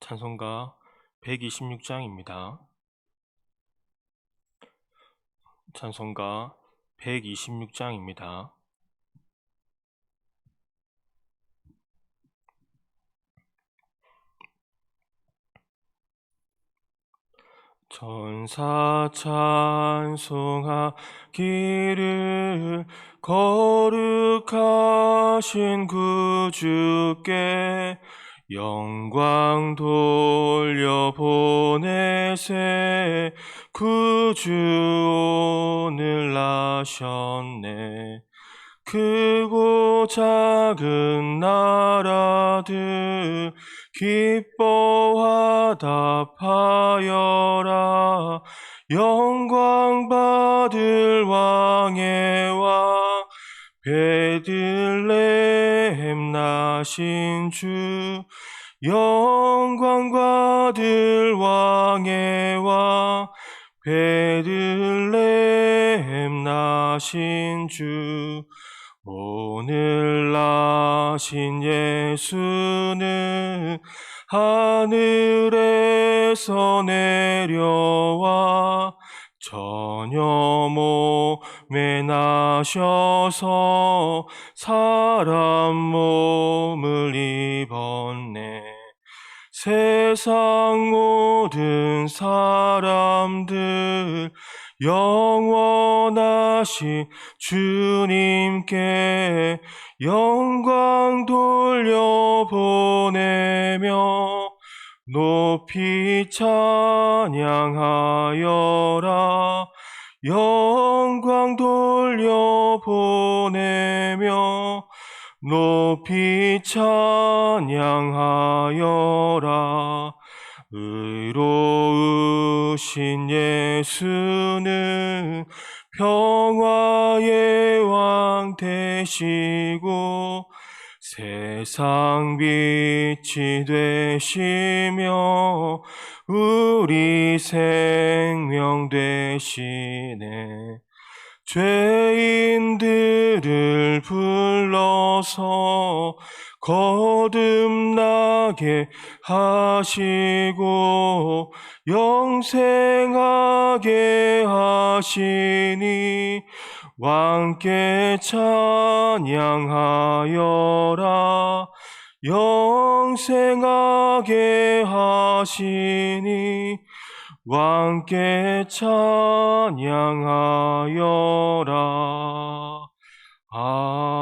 찬송가 126장입니다. 찬송가 126장입니다. 천사 찬송하기를 거룩하신 구주께 영광 돌려보내세. 구주 오늘 나셨네. 크고 작은 나라들 기뻐 화답하여라. 영광 받을 왕의 왕 베들레헴 나신 주. 영광 받을 왕의 왕 베들레헴 나신 주. 오늘 나신 예수는 하늘에서 내려와 전혀 몸에 나셔서 사람 몸을 입었네. 세상 모든 사람들 영원하신 주님께 영광 돌려보내며 높이 찬양하여라. 영광 돌려보내며 높이 찬양하여라. 의로우신 예수는 평화의 왕 되시고 세상 빛이 되시며 우리 생명 되시네. 죄인들을 불러서 거듭나게 하시고 영생하게 하시니 왕께 찬양하여라. 영생하게 하시니 왕께 찬양하여라. 아멘.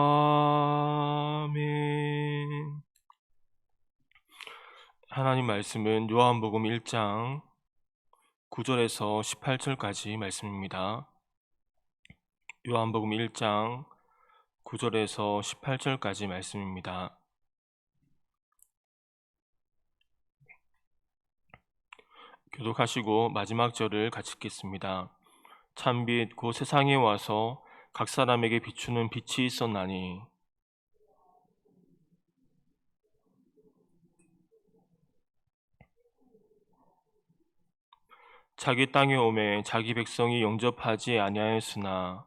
하나님 말씀은 요한복음 1장 9절에서 18절까지 말씀입니다. 요한복음 1장 9절에서 18절까지 말씀입니다. 교독하시고 마지막 절을 같이 읽겠습니다. 참빛 곧 세상에 와서 각 사람에게 비추는 빛이 있었나니 자기 땅에 오매 자기 백성이 영접하지 아니하였으나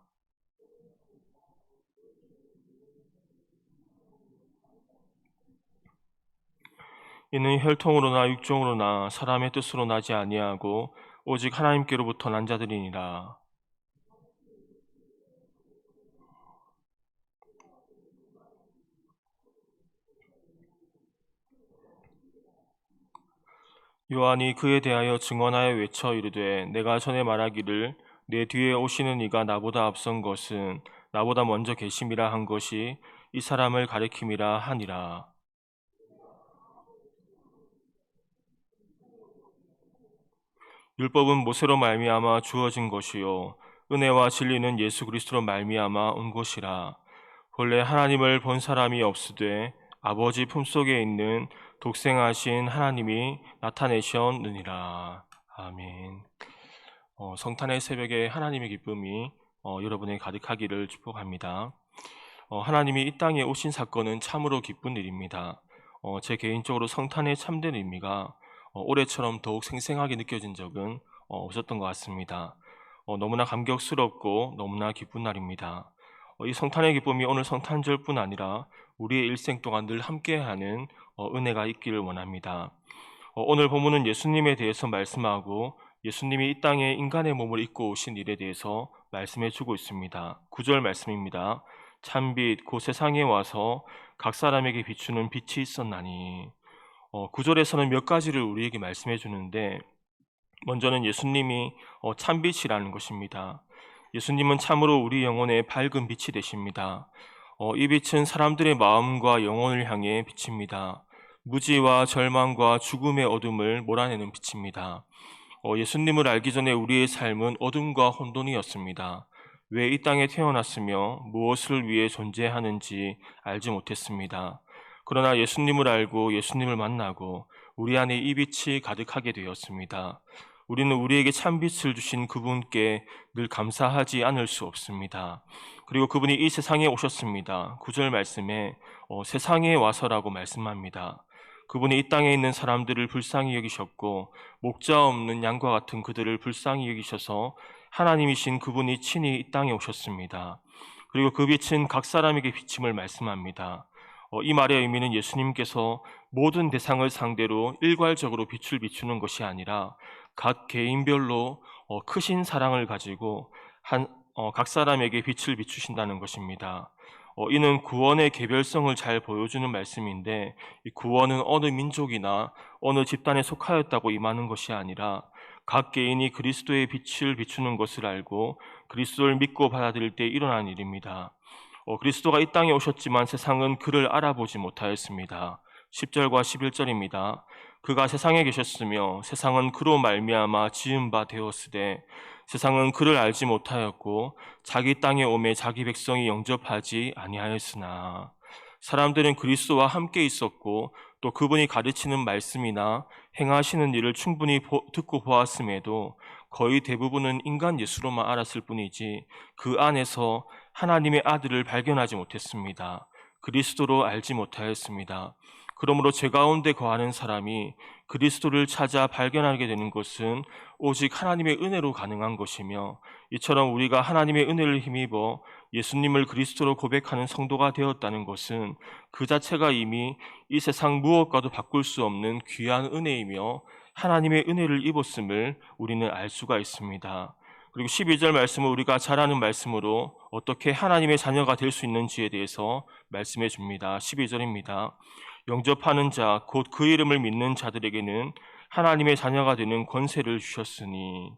이는 혈통으로나 육종으로나 사람의 뜻으로 나지 아니하고 오직 하나님께로부터 난 자들이니라. 요한이 그에 대하여 증언하여 외쳐 이르되 내가 전에 말하기를 내 뒤에 오시는 이가 나보다 앞선 것은 나보다 먼저 계심이라 한 것이 이 사람을 가리킴이라 하니라. 율법은 모세로 말미암아 주어진 것이요 은혜와 진리는 예수 그리스도로 말미암아 온 것이라. 본래 하나님을 본 사람이 없으되 아버지 품속에 있는 독생하신 하나님이 나타내셨느니라. 아멘. 성탄의 새벽에 하나님의 기쁨이 여러분에게 가득하기를 축복합니다. 하나님이 이 땅에 오신 사건은 참으로 기쁜 일입니다. 제 개인적으로 성탄의 참된 의미가 올해처럼 더욱 생생하게 느껴진 적은 없었던 것 같습니다. 너무나 감격스럽고 너무나 기쁜 날입니다. 이 성탄의 기쁨이 오늘 성탄절뿐 아니라 우리의 일생 동안 늘 함께하는 은혜가 있기를 원합니다. 오늘 본문은 예수님에 대해서 말씀하고 예수님이 이 땅에 인간의 몸을 입고 오신 일에 대해서 말씀해 주고 있습니다. 9절 말씀입니다. 참빛 곧 세상에 와서 각 사람에게 비추는 빛이 있었나니. 9절에서는 몇 가지를 우리에게 말씀해 주는데, 먼저는 예수님이 참빛이라는 것입니다. 예수님은 참으로 우리 영혼의 밝은 빛이 되십니다. 이 빛은 사람들의 마음과 영혼을 향해 비칩니다. 무지와 절망과 죽음의 어둠을 몰아내는 빛입니다. 예수님을 알기 전에 우리의 삶은 어둠과 혼돈이었습니다. 왜 이 땅에 태어났으며 무엇을 위해 존재하는지 알지 못했습니다. 그러나 예수님을 알고 예수님을 만나고 우리 안에 이 빛이 가득하게 되었습니다. 우리는 우리에게 참빛을 주신 그분께 늘 감사하지 않을 수 없습니다. 그리고 그분이 이 세상에 오셨습니다. 9절 말씀에 세상에 와서라고 말씀합니다. 그분이 이 땅에 있는 사람들을 불쌍히 여기셨고 목자 없는 양과 같은 그들을 불쌍히 여기셔서 하나님이신 그분이 친히 이 땅에 오셨습니다. 그리고 그 빛은 각 사람에게 비침을 말씀합니다. 이 말의 의미는 예수님께서 모든 대상을 상대로 일괄적으로 빛을 비추는 것이 아니라 각 개인별로 크신 사랑을 가지고 각 사람에게 빛을 비추신다는 것입니다. 이는 구원의 개별성을 잘 보여주는 말씀인데, 이 구원은 어느 민족이나 어느 집단에 속하였다고 임하는 것이 아니라 각 개인이 그리스도의 빛을 비추는 것을 알고 그리스도를 믿고 받아들일 때 일어난 일입니다. 그리스도가 이 땅에 오셨지만 세상은 그를 알아보지 못하였습니다. 10절과 11절입니다. 그가 세상에 계셨으며 세상은 그로 말미암아 지은 바 되었으되 세상은 그를 알지 못하였고 자기 땅에 오매 자기 백성이 영접하지 아니하였으나. 사람들은 그리스도와 함께 있었고 또 그분이 가르치는 말씀이나 행하시는 일을 충분히 듣고 보았음에도 거의 대부분은 인간 예수로만 알았을 뿐이지 그 안에서 하나님의 아들을 발견하지 못했습니다. 그리스도로 알지 못하였습니다. 그러므로 제 가운데 거하는 사람이 그리스도를 찾아 발견하게 되는 것은 오직 하나님의 은혜로 가능한 것이며, 이처럼 우리가 하나님의 은혜를 힘입어 예수님을 그리스도로 고백하는 성도가 되었다는 것은 그 자체가 이미 이 세상 무엇과도 바꿀 수 없는 귀한 은혜이며 하나님의 은혜를 입었음을 우리는 알 수가 있습니다. 그리고 12절 말씀은 우리가 잘 아는 말씀으로 어떻게 하나님의 자녀가 될 수 있는지에 대해서 말씀해 줍니다. 12절입니다. 영접하는 자, 곧 그 이름을 믿는 자들에게는 하나님의 자녀가 되는 권세를 주셨으니.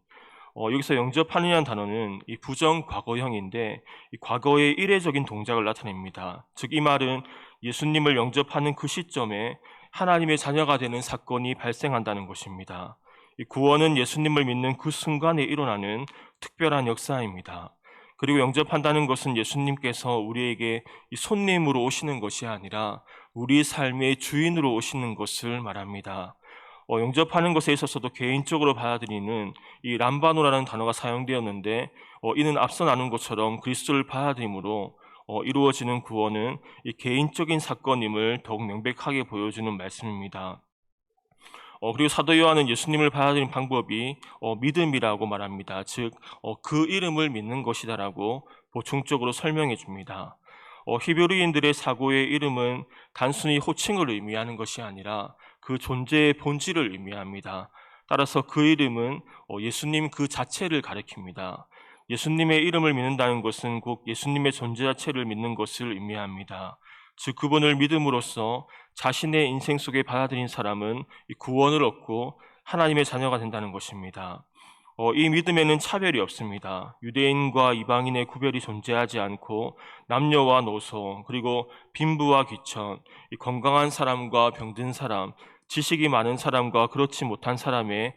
여기서 영접하느냐는 단어는 이 부정 과거형인데 이 과거의 이례적인 동작을 나타냅니다. 즉 이 말은 예수님을 영접하는 그 시점에 하나님의 자녀가 되는 사건이 발생한다는 것입니다. 이 구원은 예수님을 믿는 그 순간에 일어나는 특별한 역사입니다. 그리고 영접한다는 것은 예수님께서 우리에게 이 손님으로 오시는 것이 아니라 우리 삶의 주인으로 오시는 것을 말합니다. 영접하는 것에 있어서도 개인적으로 받아들이는 이 람바노라는 단어가 사용되었는데, 이는 앞서 나눈 것처럼 그리스도를 받아들임으로 이루어지는 구원은 이 개인적인 사건임을 더욱 명백하게 보여주는 말씀입니다. 그리고 사도 요한은 예수님을 받아들인 방법이 믿음이라고 말합니다. 즉 그 이름을 믿는 것이다라고 보충적으로 설명해 줍니다. 히브리인들의 사고의 이름은 단순히 호칭을 의미하는 것이 아니라 그 존재의 본질을 의미합니다. 따라서 그 이름은 예수님 그 자체를 가리킵니다. 예수님의 이름을 믿는다는 것은 곧 예수님의 존재 자체를 믿는 것을 의미합니다. 즉 그분을 믿음으로써 자신의 인생 속에 받아들인 사람은 구원을 얻고 하나님의 자녀가 된다는 것입니다. 이 믿음에는 차별이 없습니다. 유대인과 이방인의 구별이 존재하지 않고 남녀와 노소, 그리고 빈부와 귀천, 건강한 사람과 병든 사람, 지식이 많은 사람과 그렇지 못한 사람의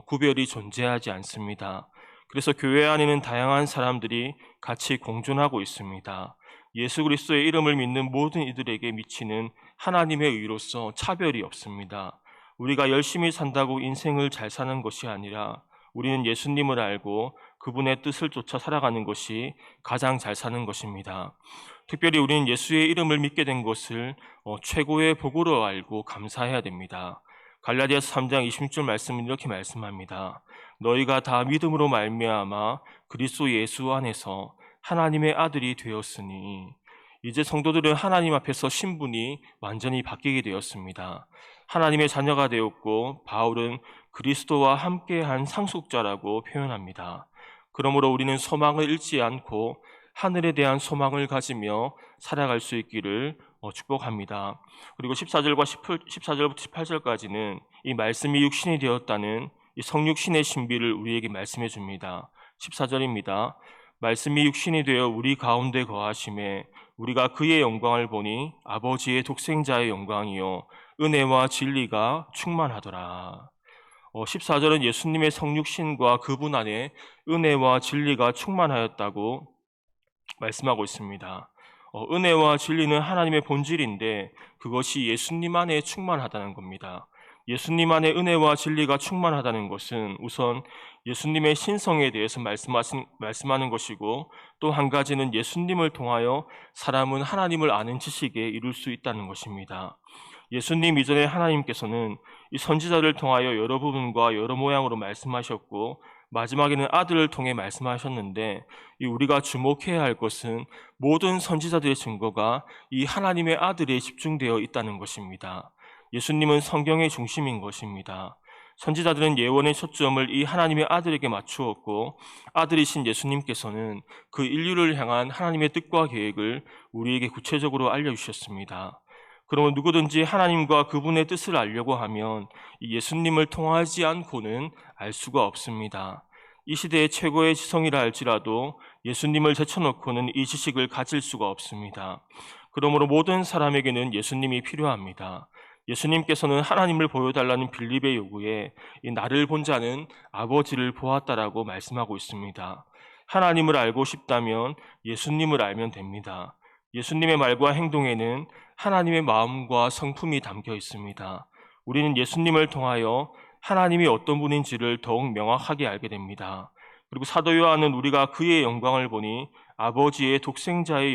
구별이 존재하지 않습니다. 그래서 교회 안에는 다양한 사람들이 같이 공존하고 있습니다. 예수 그리스도의 이름을 믿는 모든 이들에게 미치는 하나님의 의로서 차별이 없습니다. 우리가 열심히 산다고 인생을 잘 사는 것이 아니라 우리는 예수님을 알고 그분의 뜻을 쫓아 살아가는 것이 가장 잘 사는 것입니다. 특별히 우리는 예수의 이름을 믿게 된 것을 최고의 복으로 알고 감사해야 됩니다. 갈라디아서 3장 26절 말씀은 이렇게 말씀합니다. 너희가 다 믿음으로 말미암아 그리스도 예수 안에서 하나님의 아들이 되었으니. 이제 성도들은 하나님 앞에서 신분이 완전히 바뀌게 되었습니다. 하나님의 자녀가 되었고 바울은 그리스도와 함께한 상속자라고 표현합니다. 그러므로 우리는 소망을 잃지 않고 하늘에 대한 소망을 가지며 살아갈 수 있기를 축복합니다. 그리고 14절부터 18절까지는 이 말씀이 육신이 되었다는 이 성육신의 신비를 우리에게 말씀해 줍니다. 14절입니다. 말씀이 육신이 되어 우리 가운데 거하심에 우리가 그의 영광을 보니 아버지의 독생자의 영광이요 은혜와 진리가 충만하더라. 14절은 예수님의 성육신과 그분 안에 은혜와 진리가 충만하였다고 말씀하고 있습니다. 은혜와 진리는 하나님의 본질인데 그것이 예수님 안에 충만하다는 겁니다. 예수님 안에 은혜와 진리가 충만하다는 것은 우선 예수님의 신성에 대해서 말씀하는 것이고, 또 한 가지는 예수님을 통하여 사람은 하나님을 아는 지식에 이룰 수 있다는 것입니다. 예수님 이전에 하나님께서는 이 선지자를 통하여 여러 부분과 여러 모양으로 말씀하셨고 마지막에는 아들을 통해 말씀하셨는데, 우리가 주목해야 할 것은 모든 선지자들의 증거가 이 하나님의 아들에 집중되어 있다는 것입니다. 예수님은 성경의 중심인 것입니다. 선지자들은 예언의 초점을 이 하나님의 아들에게 맞추었고, 아들이신 예수님께서는 그 인류를 향한 하나님의 뜻과 계획을 우리에게 구체적으로 알려주셨습니다. 그러면 누구든지 하나님과 그분의 뜻을 알려고 하면 이 예수님을 통하지 않고는 알 수가 없습니다. 이 시대의 최고의 지성이라 할지라도 예수님을 제쳐놓고는 이 지식을 가질 수가 없습니다. 그러므로 모든 사람에게는 예수님이 필요합니다. 예수님께서는 하나님을 보여달라는 빌립의 요구에 이 나를 본 자는 아버지를 보았다라고 말씀하고 있습니다. 하나님을 알고 싶다면 예수님을 알면 됩니다. 예수님의 말과 행동에는 하나님의 마음과 성품이 담겨 있습니다. 우리는 예수님을 통하여 하나님이 어떤 분인지를 더욱 명확하게 알게 됩니다. 그리고 사도 요한은 우리가 그의 영광을 보니 아버지의 독생자의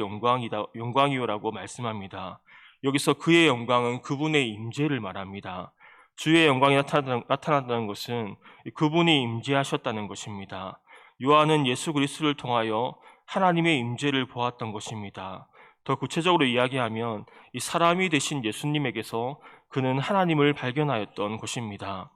영광이요라고 말씀합니다. 여기서 그의 영광은 그분의 임재를 말합니다. 주의 영광이 나타난다는 것은 그분이 임재하셨다는 것입니다. 요한은 예수 그리스도를 통하여 하나님의 임재를 보았던 것입니다. 더 구체적으로 이야기하면 이 사람이 되신 예수님에게서 그는 하나님을 발견하였던 것입니다.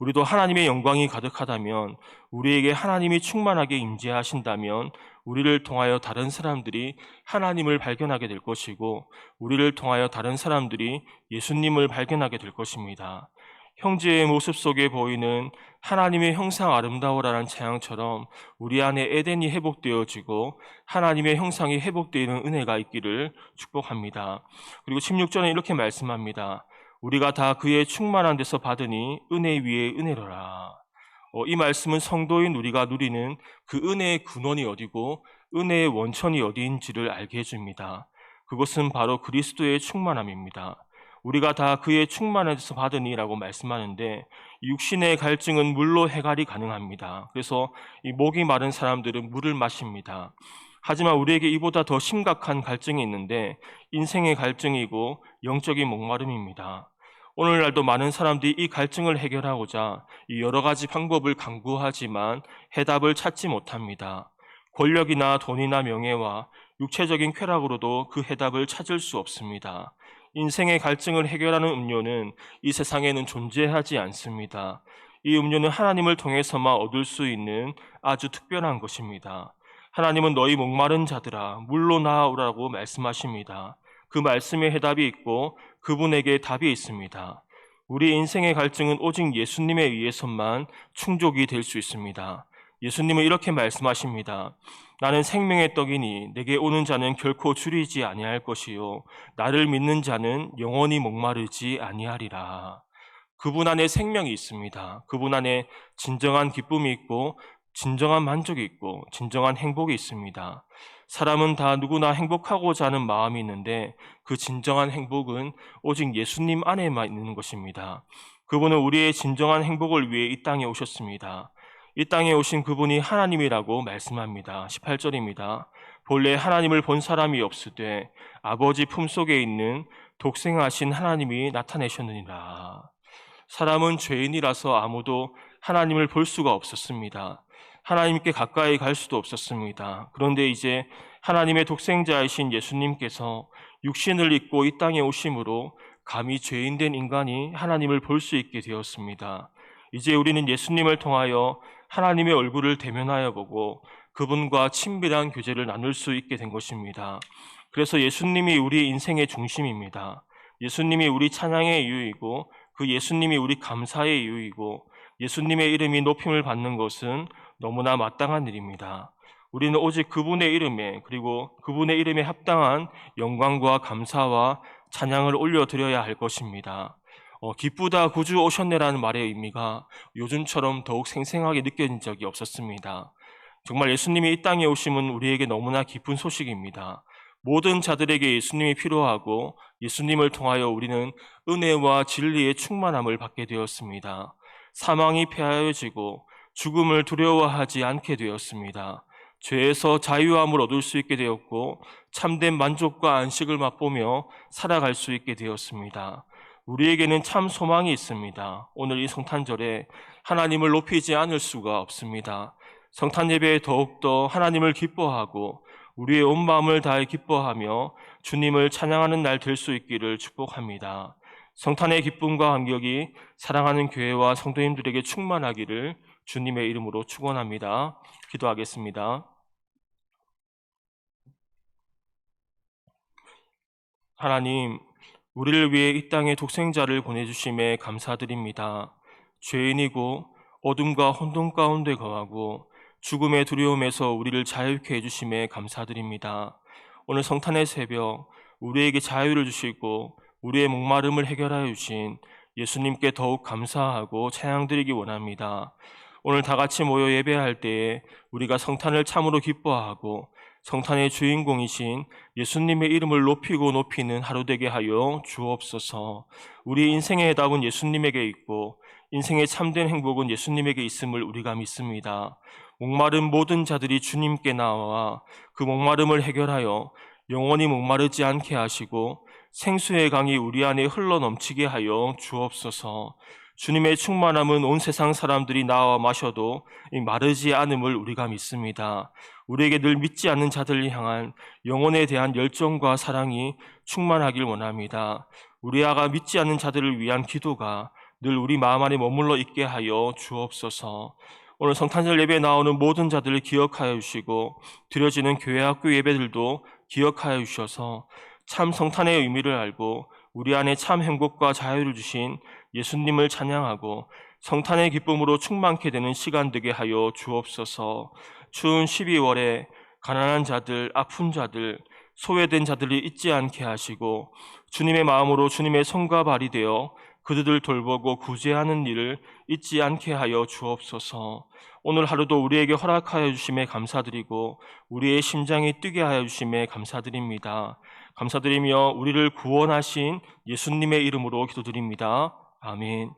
우리도 하나님의 영광이 가득하다면, 우리에게 하나님이 충만하게 임재하신다면 우리를 통하여 다른 사람들이 하나님을 발견하게 될 것이고, 우리를 통하여 다른 사람들이 예수님을 발견하게 될 것입니다. 형제의 모습 속에 보이는 하나님의 형상 아름다워라는 찬양처럼 우리 안에 에덴이 회복되어지고 하나님의 형상이 회복되는 은혜가 있기를 축복합니다. 그리고 16절에 이렇게 말씀합니다. 우리가 다 그의 충만한 데서 받으니 은혜 위에 은혜로라. 이 말씀은 성도인 우리가 누리는 그 은혜의 근원이 어디고 은혜의 원천이 어디인지를 알게 해줍니다. 그것은 바로 그리스도의 충만함입니다. 우리가 다 그의 충만한 데서 받으니라고 말씀하는데, 육신의 갈증은 물로 해갈이 가능합니다. 그래서 이 목이 마른 사람들은 물을 마십니다. 하지만 우리에게 이보다 더 심각한 갈증이 있는데 인생의 갈증이고 영적인 목마름입니다. 오늘날도 많은 사람들이 이 갈증을 해결하고자 여러 가지 방법을 강구하지만 해답을 찾지 못합니다. 권력이나 돈이나 명예와 육체적인 쾌락으로도 그 해답을 찾을 수 없습니다. 인생의 갈증을 해결하는 음료는 이 세상에는 존재하지 않습니다. 이 음료는 하나님을 통해서만 얻을 수 있는 아주 특별한 것입니다. 하나님은 너희 목마른 자들아 물로 나아오라고 말씀하십니다. 그 말씀에 해답이 있고 그분에게 답이 있습니다. 우리 인생의 갈증은 오직 예수님에 의해서만 충족이 될 수 있습니다. 예수님은 이렇게 말씀하십니다. 나는 생명의 떡이니 내게 오는 자는 결코 줄이지 아니할 것이요 나를 믿는 자는 영원히 목마르지 아니하리라. 그분 안에 생명이 있습니다. 그분 안에 진정한 기쁨이 있고 진정한 만족이 있고 진정한 행복이 있습니다. 사람은 다 누구나 행복하고자 하는 마음이 있는데 그 진정한 행복은 오직 예수님 안에만 있는 것입니다. 그분은 우리의 진정한 행복을 위해 이 땅에 오셨습니다. 이 땅에 오신 그분이 하나님이라고 말씀합니다. 18절입니다. 본래 하나님을 본 사람이 없으되 아버지 품속에 있는 독생하신 하나님이 나타내셨느니라. 사람은 죄인이라서 아무도 하나님을 볼 수가 없었습니다. 하나님께 가까이 갈 수도 없었습니다. 그런데 이제 하나님의 독생자이신 예수님께서 육신을 입고 이 땅에 오심으로 감히 죄인된 인간이 하나님을 볼 수 있게 되었습니다. 이제 우리는 예수님을 통하여 하나님의 얼굴을 대면하여 보고 그분과 친밀한 교제를 나눌 수 있게 된 것입니다. 그래서 예수님이 우리 인생의 중심입니다. 예수님이 우리 찬양의 이유이고 그 예수님이 우리 감사의 이유이고 예수님의 이름이 높임을 받는 것은 너무나 마땅한 일입니다. 우리는 오직 그분의 이름에 그리고 그분의 이름에 합당한 영광과 감사와 찬양을 올려드려야 할 것입니다. 기쁘다 구주 오셨네라는 말의 의미가 요즘처럼 더욱 생생하게 느껴진 적이 없었습니다. 정말 예수님이 이 땅에 오심은 우리에게 너무나 기쁜 소식입니다. 모든 자들에게 예수님이 필요하고 예수님을 통하여 우리는 은혜와 진리의 충만함을 받게 되었습니다. 사망이 폐하여지고 죽음을 두려워하지 않게 되었습니다. 죄에서 자유함을 얻을 수 있게 되었고 참된 만족과 안식을 맛보며 살아갈 수 있게 되었습니다. 우리에게는 참 소망이 있습니다. 오늘 이 성탄절에 하나님을 높이지 않을 수가 없습니다. 성탄 예배에 더욱더 하나님을 기뻐하고 우리의 온 마음을 다해 기뻐하며 주님을 찬양하는 날 될 수 있기를 축복합니다. 성탄의 기쁨과 감격이 사랑하는 교회와 성도님들에게 충만하기를 주님의 이름으로 축원합니다. 기도하겠습니다. 하나님, 우리를 위해 이 땅에 독생자를 보내주심에 감사드립니다. 죄인이고 어둠과 혼돈 가운데 거하고 죽음의 두려움에서 우리를 자유케 해주심에 감사드립니다. 오늘 성탄의 새벽 우리에게 자유를 주시고 우리의 목마름을 해결하여 주신 예수님께 더욱 감사하고 찬양드리기 원합니다. 오늘 다 같이 모여 예배할 때에 우리가 성탄을 참으로 기뻐하고 성탄의 주인공이신 예수님의 이름을 높이고 높이는 하루 되게 하여 주옵소서. 우리 인생의 해답은 예수님에게 있고 인생의 참된 행복은 예수님에게 있음을 우리가 믿습니다. 목마른 모든 자들이 주님께 나와 그 목마름을 해결하여 영원히 목마르지 않게 하시고 생수의 강이 우리 안에 흘러넘치게 하여 주옵소서. 주님의 충만함은 온 세상 사람들이 나와 마셔도 마르지 않음을 우리가 믿습니다. 우리에게 늘 믿지 않는 자들을 향한 영혼에 대한 열정과 사랑이 충만하길 원합니다. 우리아가 믿지 않는 자들을 위한 기도가 늘 우리 마음 안에 머물러 있게 하여 주옵소서. 오늘 성탄절 예배에 나오는 모든 자들을 기억하여 주시고 드려지는 교회 학교 예배들도 기억하여 주셔서 참 성탄의 의미를 알고 우리 안에 참 행복과 자유를 주신 예수님을 찬양하고 성탄의 기쁨으로 충만케 되는 시간 되게 하여 주옵소서. 추운 12월에 가난한 자들, 아픈 자들, 소외된 자들이 잊지 않게 하시고 주님의 마음으로 주님의 손과 발이 되어 그들을 돌보고 구제하는 일을 잊지 않게 하여 주옵소서. 오늘 하루도 우리에게 허락하여 주심에 감사드리고 우리의 심장이 뛰게 하여 주심에 감사드립니다. 감사드리며 우리를 구원하신 예수님의 이름으로 기도드립니다. 아멘.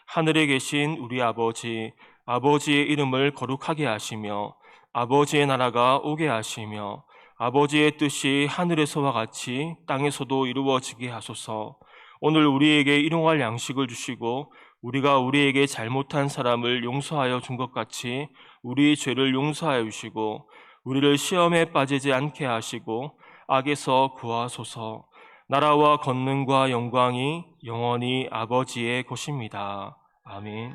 하늘에 계신 우리 아버지, 아버지의 이름을 거룩하게 하시며 아버지의 나라가 오게 하시며 아버지의 뜻이 하늘에서와 같이 땅에서도 이루어지게 하소서. 오늘 우리에게 일용할 양식을 주시고 우리가 우리에게 잘못한 사람을 용서하여 준 것 같이 우리의 죄를 용서하여 주시고 우리를 시험에 빠지지 않게 하시고 악에서 구하소서. 나라와 권능과 영광이 영원히 아버지의 것입니다. 아멘.